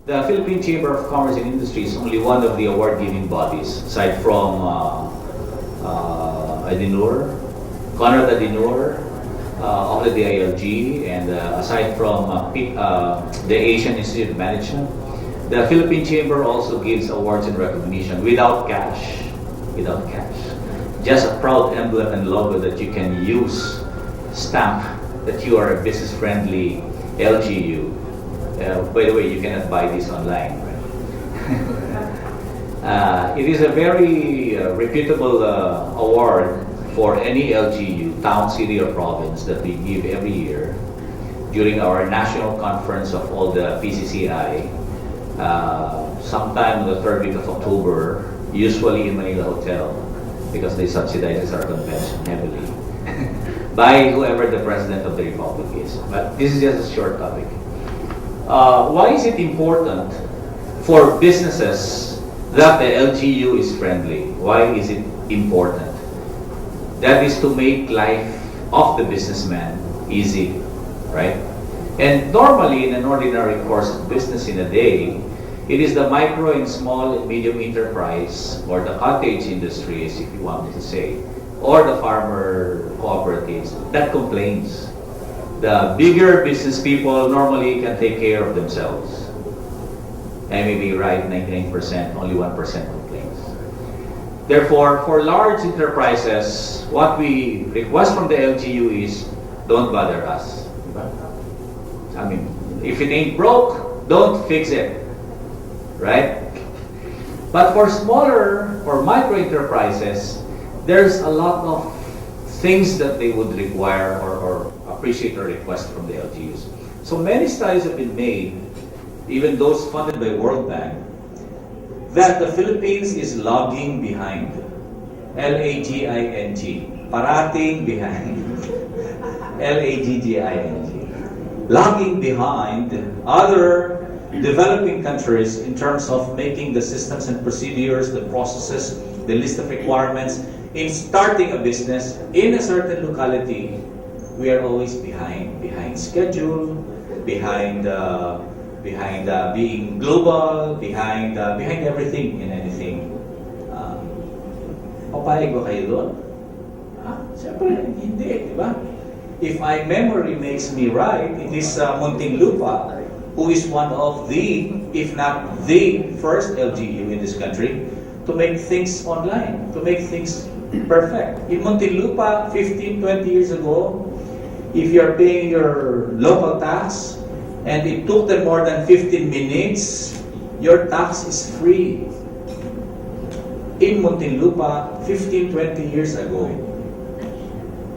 The Philippine Chamber of Commerce and Industry is only one of the award-giving bodies, aside from Adenur, Conrad Adenur, of the ILG, and aside from the Asian Institute of Management. The Philippine Chamber also gives awards and recognition without cash. Without cash. Just a proud emblem and logo that you can use, stamp that you are a business-friendly LGU. By the way, you cannot buy this online. Right? It is a very reputable award for any LGU, town, city, or province that we give every year during our national conference of all the PCCI, sometime in the third week of October, usually in Manila Hotel, because they subsidize our convention heavily by whoever the President of the Republic is. But this is just a short topic. Why is it important for businesses that the LGU is friendly? Why is it important? That is to make life of the businessman easy, right? And normally, in an ordinary course of business in a day, it is the micro and small and medium enterprise, or the cottage industries, if you want me to say, or the farmer cooperatives that complains. The bigger business people normally can take care of themselves. I may be right, 99%, only 1% complains. Therefore, for large enterprises, what we request from the LGU is, don't bother us. I mean, if it ain't broke, don't fix it. Right? But for smaller or micro enterprises, there's a lot of things that they would require or appreciate or request from the LGUs. So many studies have been made, even those funded by World Bank, that the Philippines is lagging behind. L-A-G-I-N-G. Parating behind. L-A-G-G-I-N-G. Lagging behind other developing countries in terms of making the systems and procedures, the processes, the list of requirements. In starting a business in a certain locality, we are always behind schedule, behind being global, behind everything and anything. Papayag ba kayo doon? Siyempre, hindi, di ba? If my memory makes me right, it is Muntinlupa, who is one of the, if not the first LGU in this country to make things online, to make things perfect. In Muntinlupa, 15, 20 years ago, if you're paying your local tax and it took them more than 15 minutes, your tax is free. In Muntinlupa, 15, 20 years ago.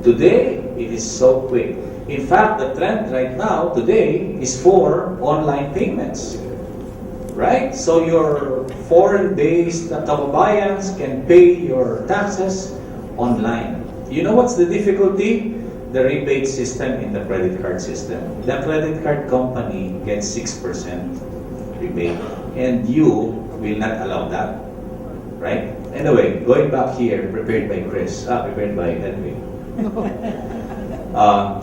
Today, it is so quick. In fact, the trend right now, today, is for online payments. Right? So your foreign-based kababayans can pay your taxes online. You know what's the difficulty? The rebate system in the credit card system. The credit card company gets 6% rebate, and you will not allow that. Right? Anyway, going back here, prepared by Edwin.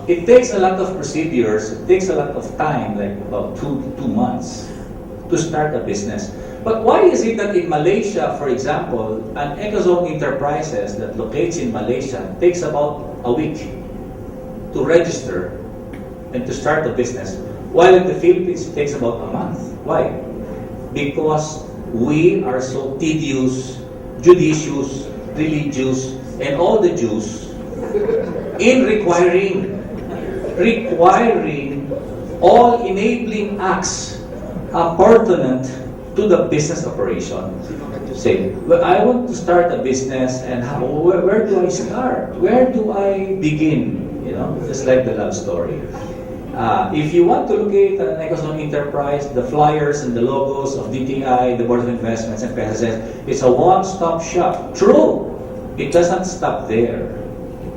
It takes a lot of procedures, it takes a lot of time, like about 2 months, to start a business. But why is it that in Malaysia, for example, an Ecozone Enterprises that locates in Malaysia takes about a week to register and to start a business, while in the Philippines it takes about a month? Why? Because we are so tedious, judicious, religious, and all the Jews in requiring all enabling acts pertinent to the business operation. Say, well, I want to start a business, and where do I start? Where do I begin? You know, just like the love story. If you want to locate an Ecozone Enterprise, the flyers and the logos of DTI, the Board of Investments, and PESA says it's a one-stop shop. True, it doesn't stop there.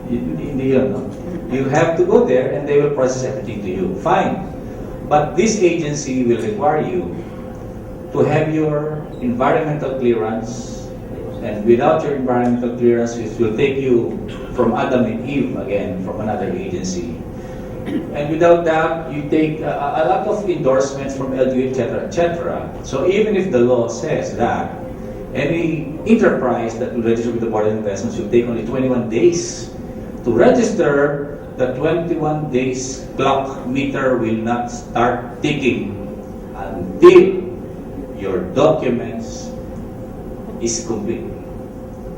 You have to go there, and they will process everything to you. Fine. But this agency will require you to have your environmental clearance, and without your environmental clearance, it will take you from Adam and Eve again, from another agency. And without that, you take a lot of endorsements from LGU, etc., etc. So even if the law says that any enterprise that will register with the Board of Investments will take only 21 days to register, the 21 days clock meter will not start ticking until your documents is complete.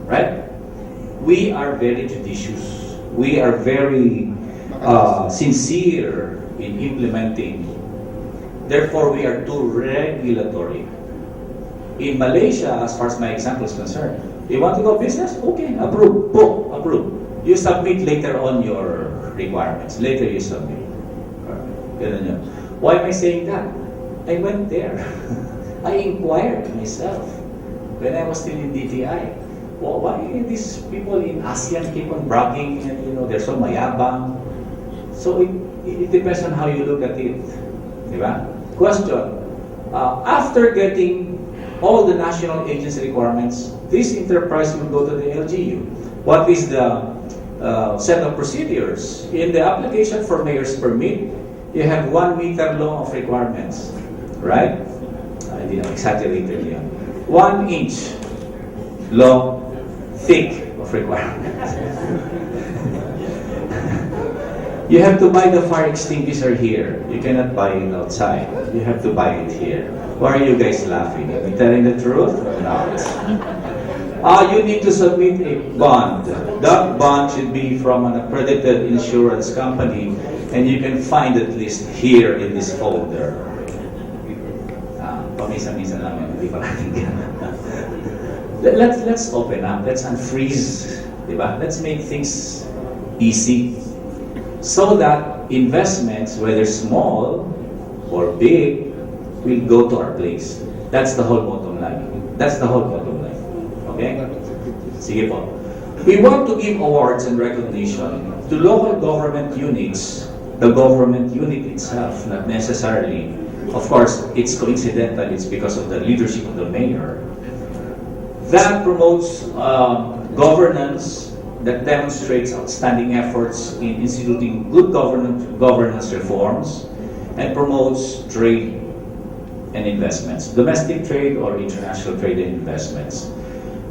Right? We are very judicious. We are very sincere in implementing. Therefore, we are too regulatory. In Malaysia, as far as my example is concerned, you want to go business? Okay, approve. Boom, approve. You submit later on your requirements. Later you submit. Ganun yun. Why am I saying that? I went there. I inquired myself when I was still in DTI. Well, why these people in ASEAN keep on bragging and they're so mayabang? So it depends on how you look at it. Diba? Question. After getting all the national agency requirements, this enterprise will go to the LGU. What is the set of procedures? In the application for mayor's permit, you have 1 meter long of requirements, right? I didn't exaggerate it. 1 inch long, thick of requirements. You have to buy the fire extinguisher here. You cannot buy it outside. You have to buy it here. Why are you guys laughing? Are you telling the truth or not? You need to submit a bond. That bond should be from an accredited insurance company, and you can find it list here in this folder. Pamisa-misa lang yun, hindi pa natin Let's open up. Let's unfreeze. Diba? Let's make things easy. So that investments, whether small or big, will go to our place. That's the whole bottom line. That's the whole bottom line. Okay? Sige po. We want to give awards and recognition to local government units, the government unit itself, not necessarily. Of course, it's coincidental. It's because of the leadership of the mayor. That promotes governance, that demonstrates outstanding efforts in instituting good governance reforms, and promotes trade and investments, domestic trade or international trade and investments.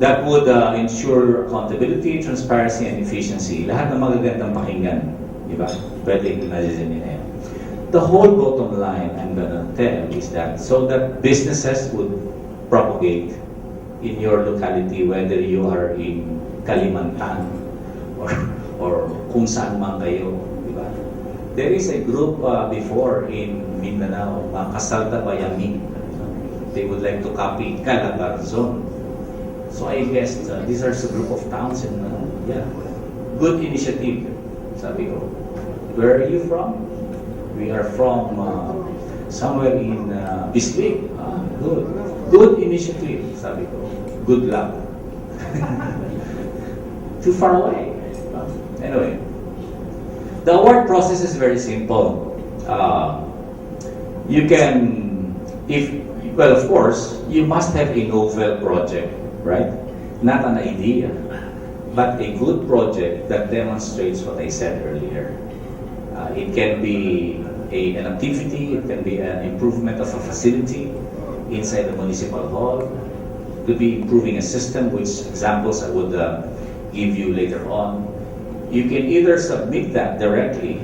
That would ensure accountability, transparency, and efficiency. Lahat ng magagandang pakinggan, di ba? Pwede nalisin niya yan. The whole bottom line I'm gonna tell is that so that businesses would propagate in your locality, whether you are in Kalimantan or kung saan man kayo, di ba? There is a group before in Mindanao, Kasalta Bayami. They would like to copy Calabarzon. So I guess these are a group of towns and yeah, good initiative. Sabi ko, where are you from? We are from somewhere in Bislig. Good initiative. Sabi ko, good luck. Too far away. Anyway, the award process is very simple. You can, well, of course, you must have a novel project, right? Not an idea, but a good project that demonstrates what I said earlier. It can be an activity, it can be an improvement of a facility inside the municipal hall. It could be improving a system, which examples I would give you later on. You can either submit that directly.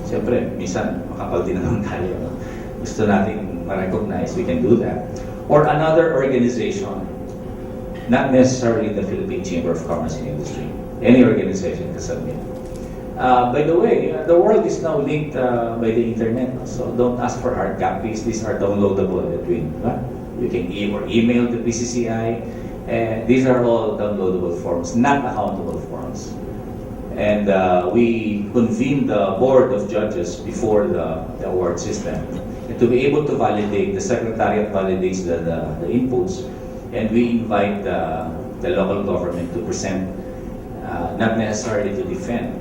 Siyempre, minsan makapal din naman tayo. Gusto natin ma-recognize, we can do that. Or another organization, not necessarily the Philippine Chamber of Commerce and Industry. Any organization can submit. By the way, the world is now linked by the internet, so don't ask for hard copies. These are downloadable in between. You can email the PCCI. These are all downloadable forms, not accountable forms. And we convened the board of judges before the award system. And to be able to validate, the secretariat validates the inputs, and we invite the local government to present, not necessarily to defend,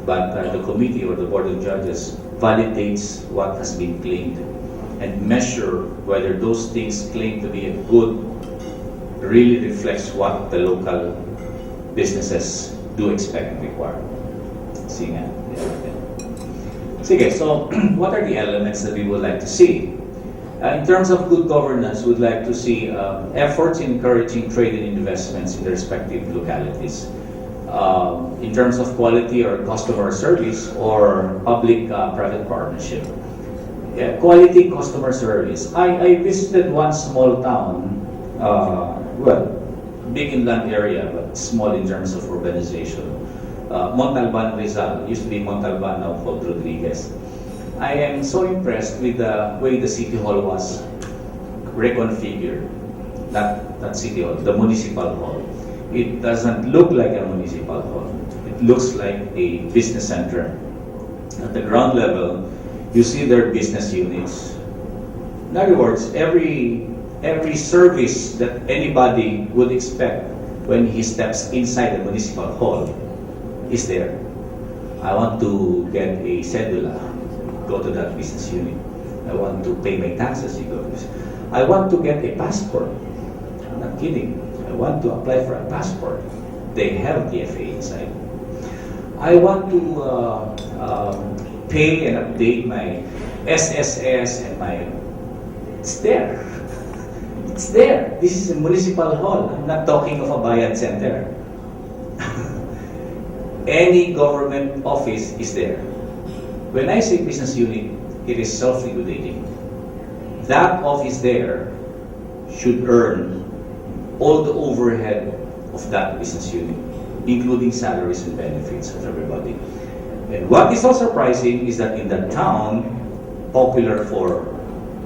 but the committee or the board of judges validates what has been claimed and measure whether those things claimed to be a good really reflects what the local businesses do expect and require. See nga. Sige, so what are the elements that we would like to see? In terms of good governance, we'd like to see efforts in encouraging trade and investments in the respective localities. In terms of quality or customer service or public-private partnership. Yeah, quality customer service. I visited one small town, well, big inland area, but small in terms of urbanization. Montalban, Rizal. Used to be Montalban, now called Rodriguez. I am so impressed with the way the city hall was reconfigured. Not city hall, the municipal hall. It doesn't look like a municipal hall. It looks like a business center. At the ground level, you see their business units. In other words, every service that anybody would expect when he steps inside the municipal hall is there. I want to get a cedula, go to that business unit. I want to pay my taxes, you go to this. I want to get a passport. I'm not kidding. I want to apply for a passport. They have DFA inside. I want to pay and update my SSS and my... It's there. It's there. This is a municipal hall. I'm not talking of a Bayad Center. Any government office is there. When I say business unit, it is self-regulating. That office there should earn all the overhead of that business unit, including salaries and benefits of everybody. And what is so surprising is that in that town, popular for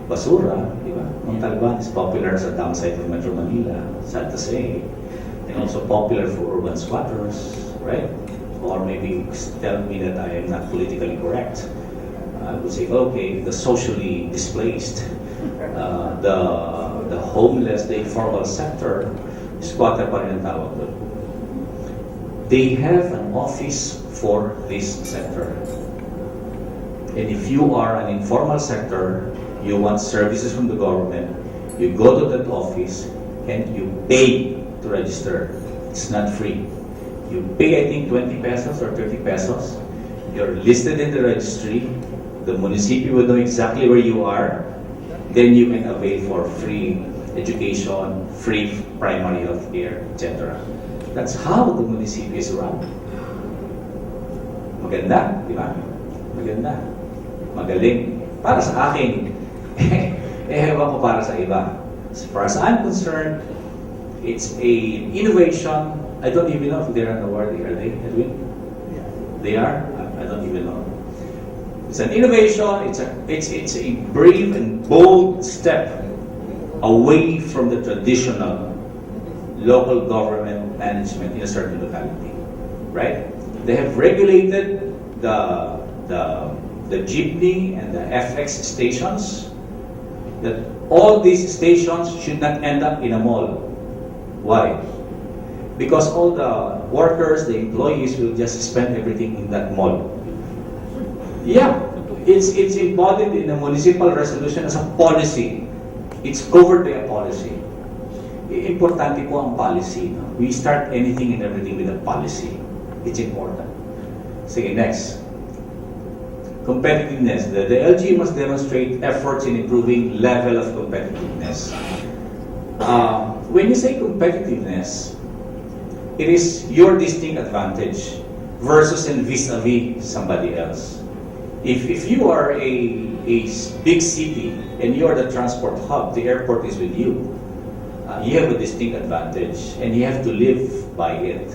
basura, diba? Montalban is popular sa downside of Metro Manila, sad to say, and also popular for urban squatters, right? Or maybe tell me that I am not politically correct. I would say, okay, the socially displaced, the homeless, the informal sector, squatter pa rin ang tawag doon. They have an office for this sector. And if you are an informal sector, you want services from the government, you go to that office and you pay to register. It's not free. You pay, I think, 20 pesos or 30 pesos. You're listed in the registry. The municipio will know exactly where you are. Then you can avail for free education, free primary health care, etc. That's how the municipio is run. Maganda, di ba? Maganda. Magaling. Para sa akin, ewan ko para sa iba. As far as I'm concerned, it's a innovation. I don't even know if they're an award, are they, Edwin? Yeah. They are? I don't even know. It's an innovation, it's a brave and bold step away from the traditional local government management in a certain locality. Right? They have regulated the jeepney and the FX stations, that all these stations should not end up in a mall. Why? Because all the workers, the employees will just spend everything in that mall. Yeah, it's embodied in a municipal resolution as a policy. It's covered by a policy. Importante po ang policy. No? We start anything and everything with a policy. It's important. Sige, next. Competitiveness. The LG must demonstrate efforts in improving level of competitiveness. When you say competitiveness, it is your distinct advantage versus and vis-a-vis somebody else. If you are a big city and you are the transport hub, the airport is with you, you have a distinct advantage and you have to live by it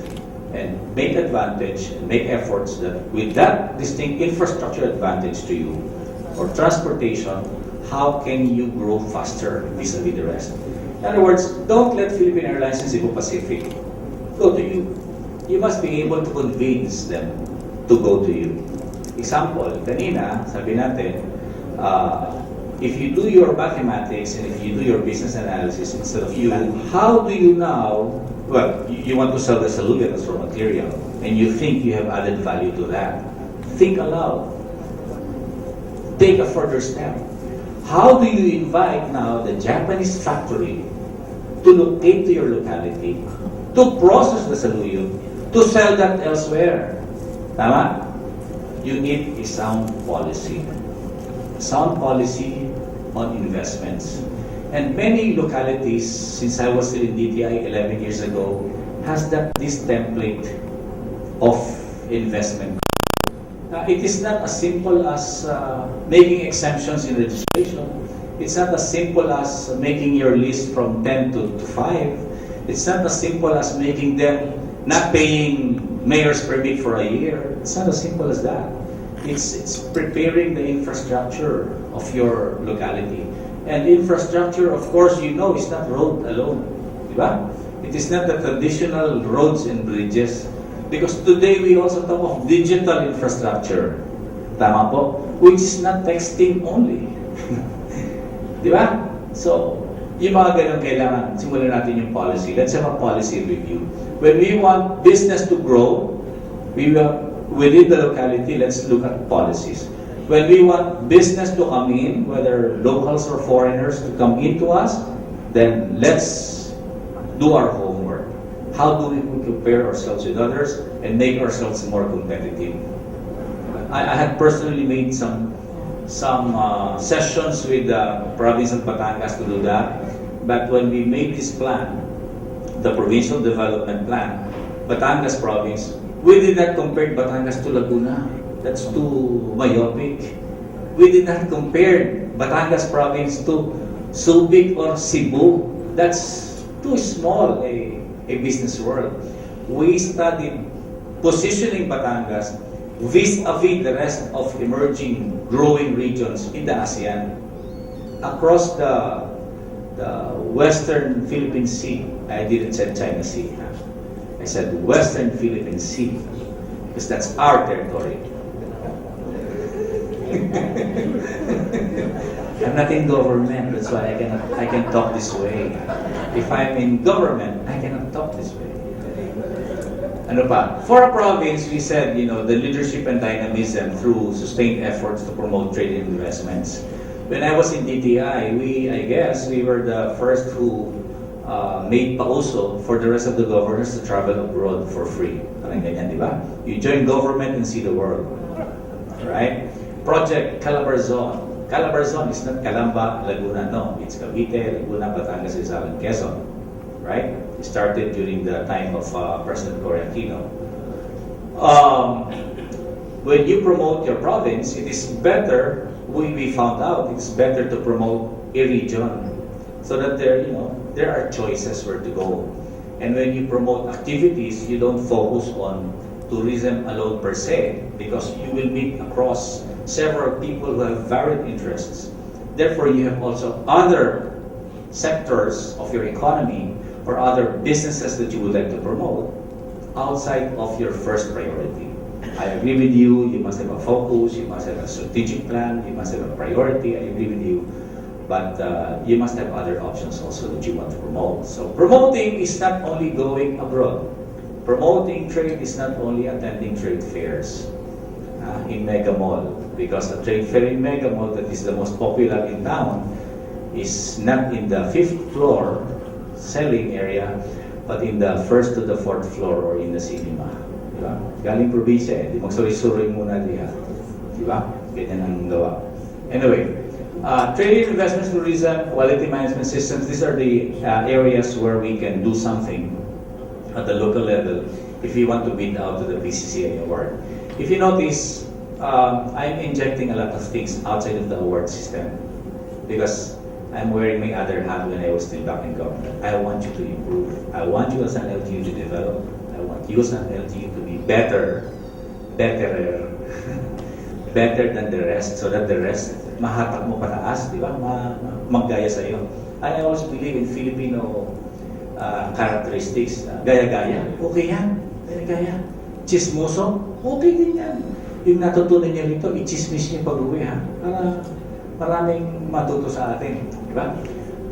and make advantage, make efforts that with that distinct infrastructure advantage to you or transportation, how can you grow faster vis-a-vis the rest? In other words, don't let Philippine Airlines and Cebu Pacific go to you. You must be able to convince them to go to you. Example, kanina, sabi natin, if you do your mathematics and if you do your business analysis instead of you, how do you now, well, you want to sell the saluyot as raw material and you think you have added value to that. Think aloud. Take a further step. How do you invite now the Japanese factory to locate to your locality, to process the saluyot, to sell that elsewhere? Tama? you need a sound policy. Sound policy on investments. And many localities, since I was still in DTI 11 years ago, has this template of investment. It is not as simple as making exemptions in registration. It's not as simple as making your list from 10 to 5. It's not as simple as making them not paying mayor's permit for a year. It's not as simple as that. It's preparing the infrastructure of your locality. And infrastructure, of course, you know, is not road alone. Diba? It is not the traditional roads and bridges. Because today we also talk of digital infrastructure. Tama po? Which is not texting only. Diba? So, yung mga ganun kailangan, simulan natin yung policy. Let's have a policy review. When we want business to grow, within the locality, let's look at policies. When we want business to come in, whether locals or foreigners to come into us, then let's do our homework. How do we compare ourselves with others and make ourselves more competitive? I had personally made some sessions with the province of Batangas to do that. But when we made this plan, the provincial development plan, Batangas province, we did not compare Batangas to Laguna. That's too myopic. We did not compare Batangas province to Subic or Cebu. That's too small a business world. We studied positioning Batangas vis-a-vis the rest of emerging, growing regions in the ASEAN. Across the Western Philippine Sea, I didn't say China Sea. I said Western Philippine Sea, because that's our territory. I'm not in government, that's why I can talk this way. If I'm in government, I cannot talk this way. Ano pa? For a province, we said, the leadership and dynamism through sustained efforts to promote trade and investments. When I was in DTI, we were the first who made pauso for the rest of the governors to travel abroad for free. Parang ganyan, di ba? You join government and see the world. Right? Project Calabarzon. Calabarzon is not Calamba, Laguna, no. It's Cavite, Laguna, Batangas, Rizal, and Quezon. Right? It started during the time of President Cory Aquino. When you promote your province, it is better, we found out, it's better to promote a region so that there are choices where to go. And when you promote activities, you don't focus on tourism alone per se, because you will meet across several people who have varied interests. Therefore, you have also other sectors of your economy or other businesses that you would like to promote outside of your first priority. I agree with you, you must have a focus, you must have a strategic plan, you must have a priority, I agree with you. But you must have other options also that you want to promote. So promoting is not only going abroad. Promoting trade is not only attending trade fairs in Mega Mall, because the trade fair in Mega Mall that is the most popular in town is not in the 5th floor selling area, but in the 1st to the 4th floor or in the cinema. Diba? Galing probinsya di magsuri-suri muna diha. Diba? Ganyan ang gawa. Anyway, trade, investments, tourism, quality management systems, these are the areas where we can do something at the local level if we want to bid out to the PCCI award. If you notice, I'm injecting a lot of things outside of the award system because I'm wearing my other hat when I was still back in government. I want you to improve. I want you as an LGU to develop. I want you as an LGU to be better than the rest, so that the rest mahatak mo pataas, di ba? Maggaya sa iyo. I always believe in Filipino characteristics. Gaya-gaya, okay yan. Gaya-gaya. Chismoso, okay din yan. Yung natutunan niya rito, i-chismis niya pag-uwi, ha? Para maraming matuto sa atin. Di ba?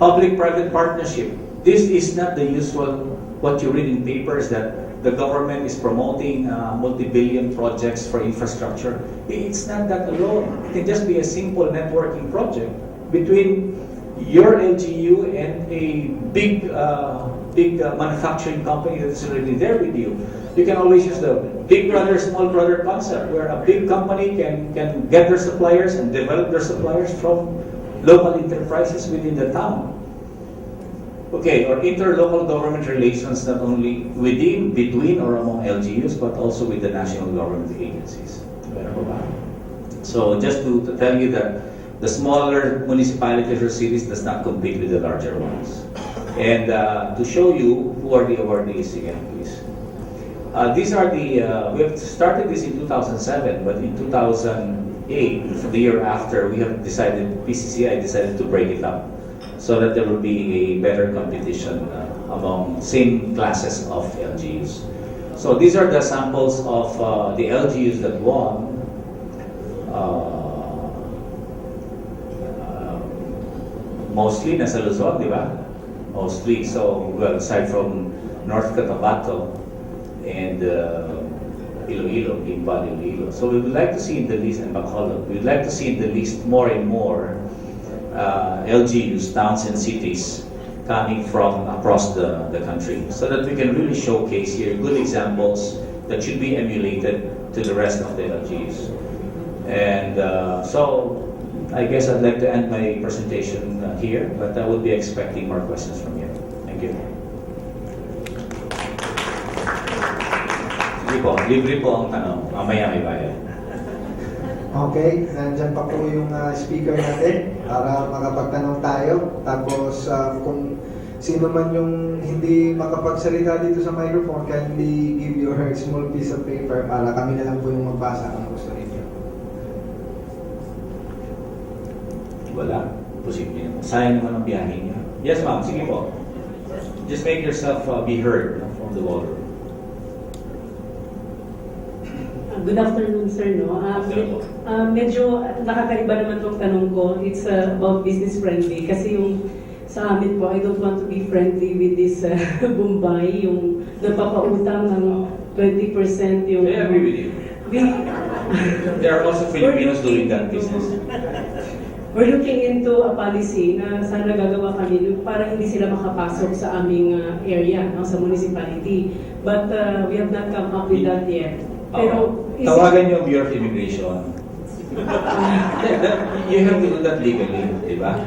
Public-private partnership. This is not the usual, what you read in papers that the government is promoting multi-billion projects for infrastructure. It's not that alone. It can just be a simple networking project between your LGU and a big manufacturing company that is already there with you. You can always use the big brother, small brother concept, where a big company can get their suppliers and develop their suppliers from local enterprises within the town. Okay, or interlocal government relations, not only within, between, or among LGUs, but also with the national government agencies. So just to tell you that the smaller municipalities or cities does not compete with the larger ones. And to show you who are the awardees again, please. These are the, we have started this in 2007, but in 2008, the year after, we have decided, PCCI decided to break it up so that there will be a better competition among same classes of LGUs. So these are the samples of the LGUs that won. Mostly nasa Luzon, di ba? Mostly. So, well, aside from North Cotabato and Iloilo, Limba, Iloilo. So we would like to see in the list, and Bacolod, we would like to see in the list more and more LGUs, towns and cities coming from across the country, so that we can really showcase here good examples that should be emulated to the rest of the LGUs. And so I guess I'd like to end my presentation here, but I would be expecting more questions from you. Thank you. Sige po, libre po ang tanong. Mamaya may bayad. Okay, nandyan pa po yung speaker natin para makapagtanong tayo. Tapos kung sino man yung hindi makapagsalita dito sa microphone, kindly give your small piece of paper para kami na lang po yung magbasa ang gusto ninyo. Wala. Posible. Sayang naman ang biyahe niya. Yes, ma'am. Sige po. Just make yourself be heard from the ballroom. Good afternoon, sir. Medyo nakakaiba naman itong tanong ko. It's about business friendly. Kasi yung sa amin po, I don't want to be friendly with this Bombay, yung napapautang ng 20% yung... I agree with you. There are also Filipinos doing that business. We're looking into a policy na sana gagawa kami para hindi sila makapasok sa aming area, no, sa municipality. But we have not come up with that yet. Pero tawagan niyo ang Bureau of Immigration. You have to do that legally, di ba?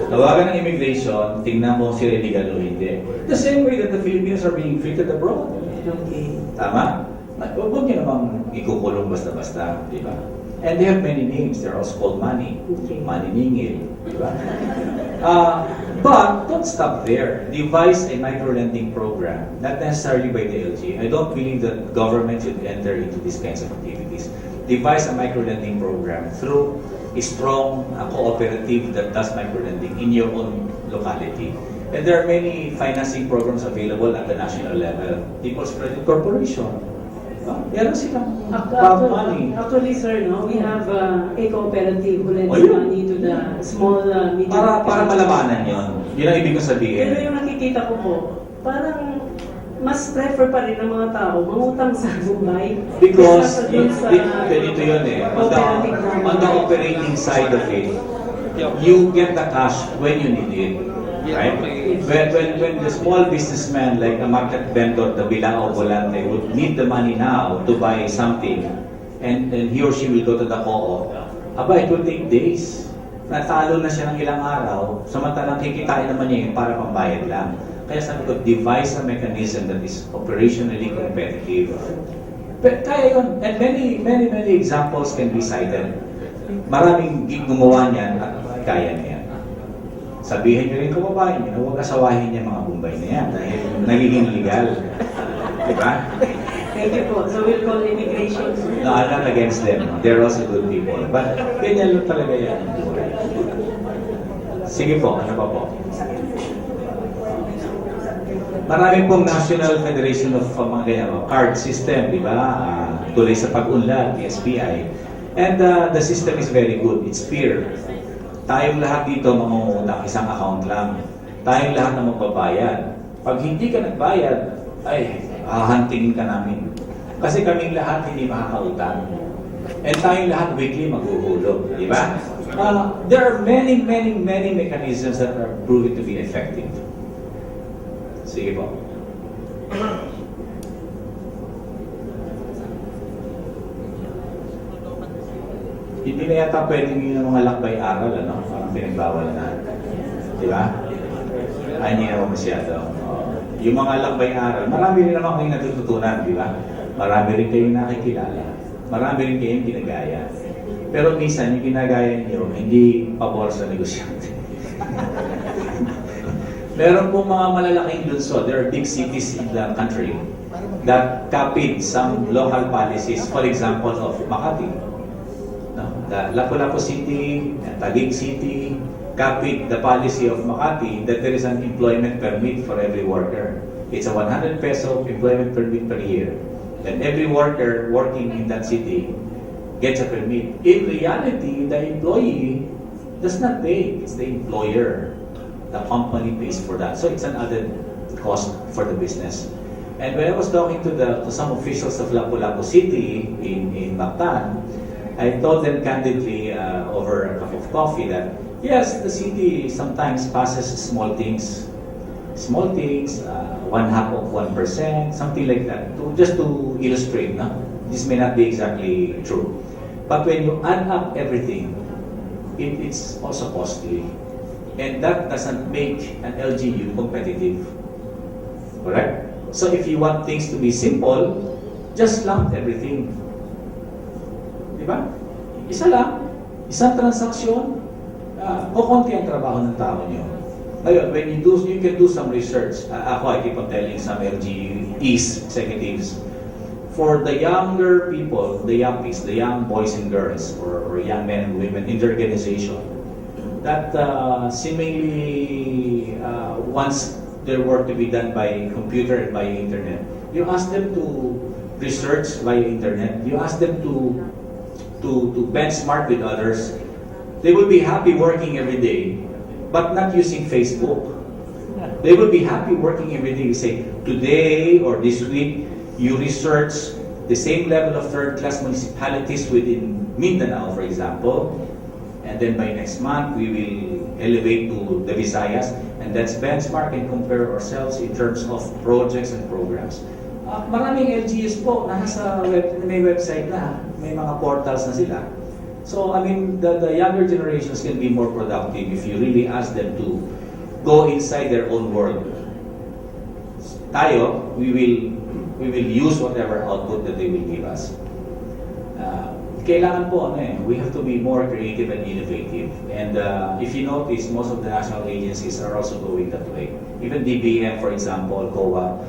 Tawagan ng immigration, tingnan mo sila legal o hindi. The same way that the Filipinos are being treated abroad. Okay. Tama? Huwag niyo namang ikukulong basta-basta, di ba? And they have many names. They're also called money. Okay. Money ningil. Diba? But don't stop there. Devise a micro-lending program, not necessarily by the LG. I don't believe that government should enter into these kinds of activities. Devise a micro-lending program through a strong cooperative that does micro-lending in your own locality. And there are many financing programs available at the national level. People's Credit Corporation. Meron silang money. Actually, sir, no, we have a cooperative who lends money to the small, medium... Para malamanan yun. Yun ang ibig kong sabihin. Pero yung nakikita ko po, parang mas prefer pa rin ng mga tao mangutang sa Mumbai. Because ganito yun eh. On the operating side of it, you get the cash when you need it. Right? When the small businessman like a market vendor, the Bilao Volante, would need the money now to buy something, and then he or she will go to the co-op, it will take days. Natalo na siya ng ilang araw, samantalang kikitain naman niya para pambayad lang. Kaya sabi ko, devise a mechanism that is operationally competitive. But kaya yun, and many examples can be cited. Maraming gumawa niyan at kaya niya. Sabihin nyo rin kababayan nyo, huwag asawahin niya mga Bombay na yan dahil nagiging legal. Diba? Thank you po. So we'll call immigration. No, I'm not against them. They're also good people. But ganyan lang talaga yan. Sige po, ano pa po? Marami pong National Federation of card system, di ba? Tuloy sa pag-unlad, the SPI. And the system is very good. It's fair. Tayong lahat dito mangungutang, isang account lang. Tayong lahat na magbabayad. Pag hindi ka nagbayad, ay, hahantingin ka namin. Kasi kaming lahat hindi makakautang. And tayong lahat weekly maghuhulog. Di ba? There are many mechanisms that are proven to be effective. Sige po. Hindi na yata pwedeng yung mga lakbay aral, ano? Parang pinagbawal na. Di ba? Ay, hindi naman masyado. Yung mga lakbay aral, marami rin naman kayong natututunan, di ba? Marami rin kayong nakikilala. Marami rin kayong ginagaya. Pero minsan, yung ginagaya niyo, hindi pabor sa negosyante. Meron pong mga malalaking lungsod, there are big cities in the country that copied some local policies. For example, of Makati. No? The Lapu-Lapu City, Taguig City, copied the policy of Makati that there is an employment permit for every worker. It's a 100 peso employment permit per year. And every worker working in that city gets a permit. In reality, the employee does not pay. It's the employer. The company pays for that. So it's an added cost for the business. And when I was talking to some officials of Lapu-Lapu City in Mactan, I told them candidly over a cup of coffee that yes, the city sometimes passes small things, 1/2 of 1%, something like that, just to illustrate. No? This may not be exactly true. But when you add up everything, it's also costly. And that doesn't make an LGU competitive. Correct? So if you want things to be simple, just lump everything. Diba? Isa lang, isang transaksyon, kukunti ang trabaho ng tao nyo. Ngayon, when you can do some research. I keep on telling some LGU East executives, for the younger people, the yuppies, the young boys and girls, or young men and women in the organization, that seemingly wants their work to be done by computer and by internet. You ask them to research by internet. You ask them to benchmark with others. They will be happy working every day, but not using Facebook. They will be happy working every day. You say, today or this week, you research the same level of third-class municipalities within Mindanao, for example, and then by next month, we will elevate to the Visayas, and let's benchmark and compare ourselves in terms of projects and programs. Maraming LGS po, may website na, may mga portals na sila. So, I mean, the younger generations can be more productive if you really ask them to go inside their own world. Tayo, we will use whatever output that they will give us. Kailangan po, we have to be more creative and innovative. And if you notice, most of the national agencies are also going that way. Even DBM, for example, COA,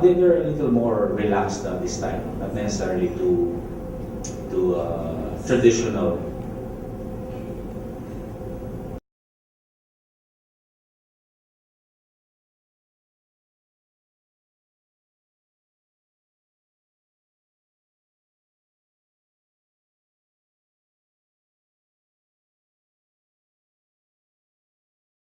they're a little more relaxed this time, not necessarily to traditional